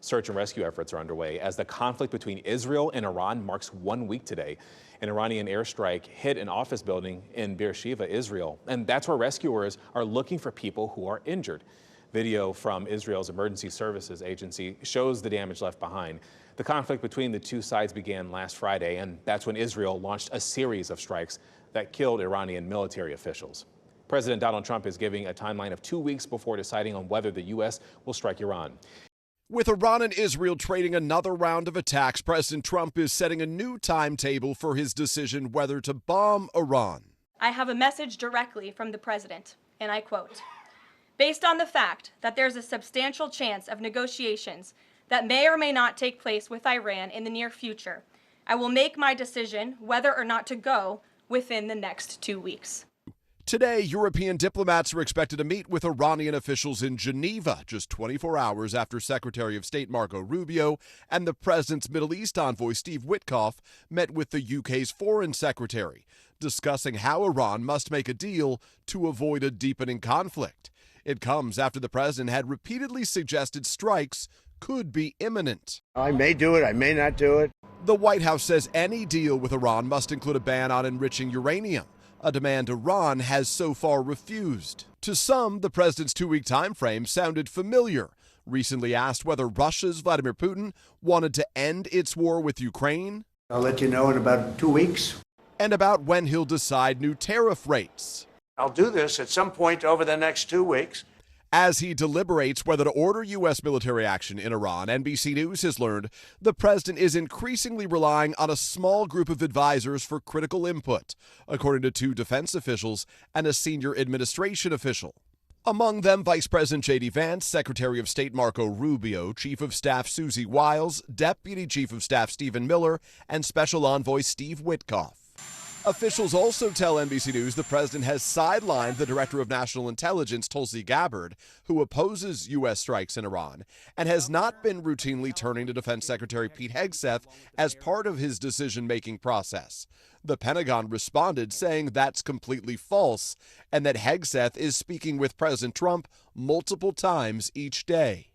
Search and rescue efforts are underway as the conflict between Israel and Iran marks 1 week today. An Iranian airstrike hit an office building in Beersheba, Israel, and that's where rescuers are looking for people who are injured. Video from Israel's Emergency Services Agency shows the damage left behind. The conflict between the two sides began last Friday, and that's when Israel launched a series of strikes that killed Iranian military officials. President Donald Trump is giving a timeline of 2 weeks before deciding on whether the U.S. will strike Iran. With Iran and Israel trading another round of attacks, President Trump is setting a new timetable for his decision whether to bomb Iran. I have a message directly from the president, and I quote, "Based on the fact that there's a substantial chance of negotiations that may or may not take place with Iran in the near future, I will make my decision whether or not to go within the next 2 weeks." Today, European diplomats are expected to meet with Iranian officials in Geneva, just 24 hours after Secretary of State Marco Rubio and the president's Middle East envoy Steve Witkoff met with the UK's foreign secretary, discussing how Iran must make a deal to avoid a deepening conflict. It comes after the president had repeatedly suggested strikes could be imminent. I may do it, I may not do it. The White House says any deal with Iran must include a ban on enriching uranium, a demand Iran has so far refused. To some, the president's 2-week time frame sounded familiar. Recently asked whether Russia's Vladimir Putin wanted to end its war with Ukraine. I'll let you know in about 2 weeks. And about when he'll decide new tariff rates. I'll do this at some point over the next 2 weeks. As he deliberates whether to order U.S. military action in Iran, NBC News has learned the president is increasingly relying on a small group of advisors for critical input, according to 2 defense officials and a senior administration official. Among them, Vice President J.D. Vance, Secretary of State Marco Rubio, Chief of Staff Susie Wiles, Deputy Chief of Staff Stephen Miller, and Special Envoy Steve Witkoff. Officials also tell NBC News the president has sidelined the Director of National Intelligence, Tulsi Gabbard, who opposes U.S. strikes in Iran, and has not been routinely turning to Defense Secretary Pete Hegseth as part of his decision-making process. The Pentagon responded saying that's completely false and that Hegseth is speaking with President Trump multiple times each day.